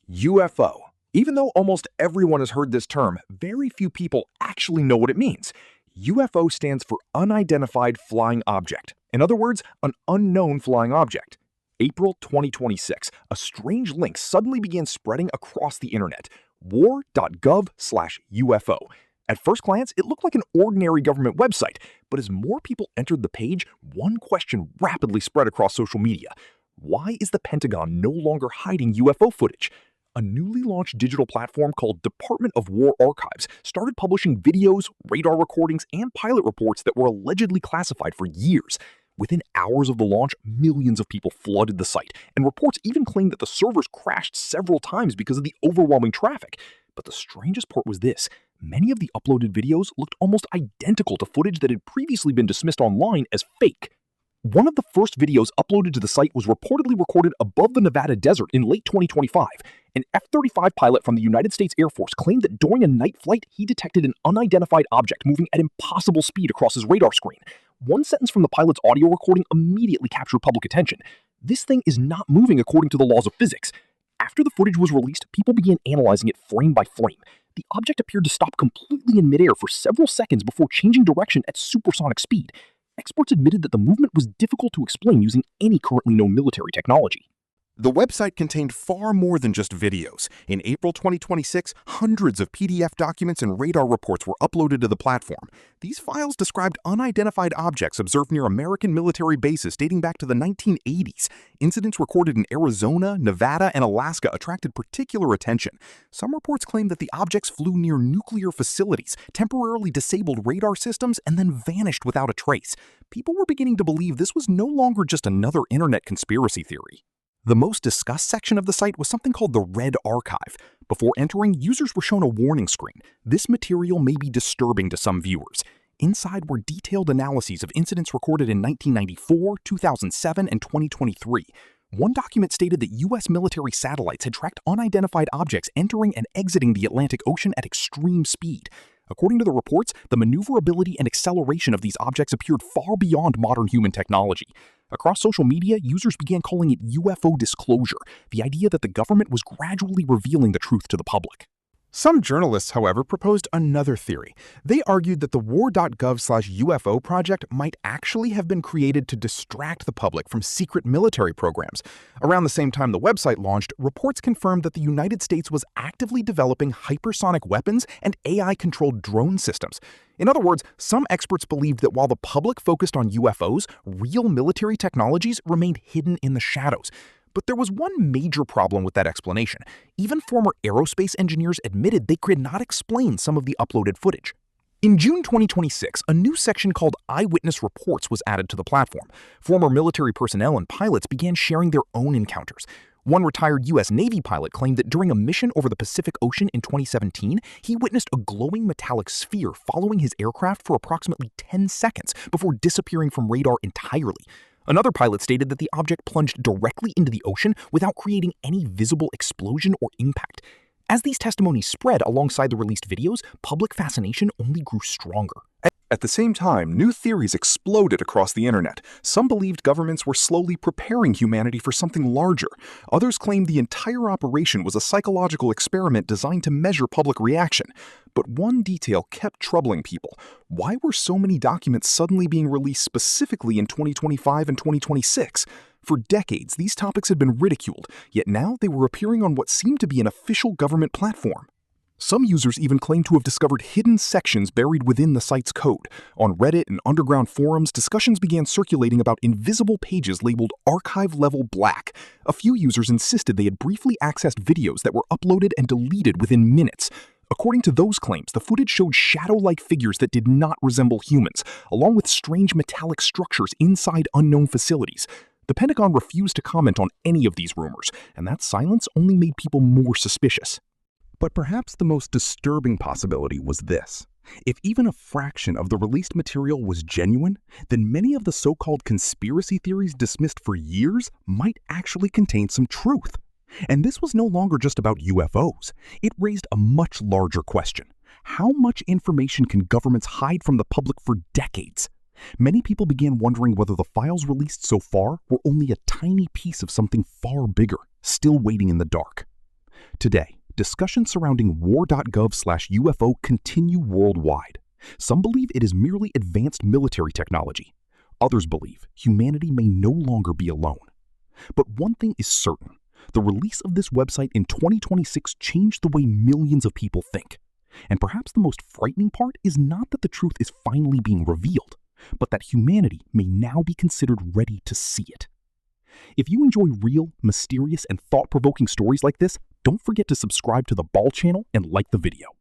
UFO. Even though almost everyone has heard this term, very few people actually know what it means. UFO stands for Unidentified Flying Object. In other words, an unknown flying object. April 2026, a strange link suddenly began spreading across the internet. war.gov/UFO. At first glance, it looked like an ordinary government website, but as more people entered the page, one question rapidly spread across social media. Why is the Pentagon no longer hiding UFO footage? A newly launched digital platform called Department of War Archives started publishing videos, radar recordings, and pilot reports that were allegedly classified for years. Within hours of the launch, millions of people flooded the site, and reports even claimed that the servers crashed several times because of the overwhelming traffic. But the strangest part was this: many of the uploaded videos looked almost identical to footage that had previously been dismissed online as fake. One of the first videos uploaded to the site was reportedly recorded above the Nevada desert in late 2025. An F-35 pilot from the United States Air Force claimed that during a night flight, he detected an unidentified object moving at impossible speed across his radar screen. One sentence from the pilot's audio recording immediately captured public attention. "This thing is not moving according to the laws of physics." After the footage was released, people began analyzing it frame by frame. The object appeared to stop completely in midair for several seconds before changing direction at supersonic speed. Experts admitted that the movement was difficult to explain using any currently known military technology. The website contained far more than just videos. In April 2026, hundreds of PDF documents and radar reports were uploaded to the platform. These files described unidentified objects observed near American military bases dating back to the 1980s. Incidents recorded in Arizona, Nevada, and Alaska attracted particular attention. Some reports claimed that the objects flew near nuclear facilities, temporarily disabled radar systems, and then vanished without a trace. People were beginning to believe this was no longer just another internet conspiracy theory. The most discussed section of the site was something called the Red Archive. Before entering, users were shown a warning screen. This material may be disturbing to some viewers. Inside were detailed analyses of incidents recorded in 1994, 2007, and 2023. One document stated that U.S. military satellites had tracked unidentified objects entering and exiting the Atlantic Ocean at extreme speed. According to the reports, the maneuverability and acceleration of these objects appeared far beyond modern human technology. Across social media, users began calling it UFO disclosure, the idea that the government was gradually revealing the truth to the public. Some journalists, however, proposed another theory. They argued that the war.gov/UFO project might actually have been created to distract the public from secret military programs. Around the same time the website launched, reports confirmed that the United States was actively developing hypersonic weapons and AI-controlled drone systems. In other words, some experts believed that while the public focused on UFOs, real military technologies remained hidden in the shadows. But there was one major problem with that explanation. Even former aerospace engineers admitted they could not explain some of the uploaded footage. In June 2026, a new section called Eyewitness Reports was added to the platform. Former military personnel and pilots began sharing their own encounters. One retired U.S. Navy pilot claimed that during a mission over the Pacific Ocean in 2017, he witnessed a glowing metallic sphere following his aircraft for approximately 10 seconds before disappearing from radar entirely. Another pilot stated that the object plunged directly into the ocean without creating any visible explosion or impact. As these testimonies spread alongside the released videos, public fascination only grew stronger. At the same time, new theories exploded across the internet. Some believed governments were slowly preparing humanity for something larger. Others claimed the entire operation was a psychological experiment designed to measure public reaction. But one detail kept troubling people. Why were so many documents suddenly being released specifically in 2025 and 2026? For decades, these topics had been ridiculed, yet now they were appearing on what seemed to be an official government platform. Some users even claimed to have discovered hidden sections buried within the site's code. On Reddit and underground forums, discussions began circulating about invisible pages labeled Archive Level Black. A few users insisted they had briefly accessed videos that were uploaded and deleted within minutes. According to those claims, the footage showed shadow-like figures that did not resemble humans, along with strange metallic structures inside unknown facilities. The Pentagon refused to comment on any of these rumors, and that silence only made people more suspicious. But perhaps the most disturbing possibility was this. If even a fraction of the released material was genuine, then many of the so-called conspiracy theories dismissed for years might actually contain some truth. And this was no longer just about UFOs. It raised a much larger question. How much information can governments hide from the public for decades? Many people began wondering whether the files released so far were only a tiny piece of something far bigger, still waiting in the dark. Today, discussions surrounding war.gov/UFO continue worldwide. Some believe it is merely advanced military technology. Others believe humanity may no longer be alone. But one thing is certain. The release of this website in 2026 changed the way millions of people think. And perhaps the most frightening part is not that the truth is finally being revealed, but that humanity may now be considered ready to see it. If you enjoy real, mysterious, and thought-provoking stories like this, don't forget to subscribe to the Ball channel and like the video.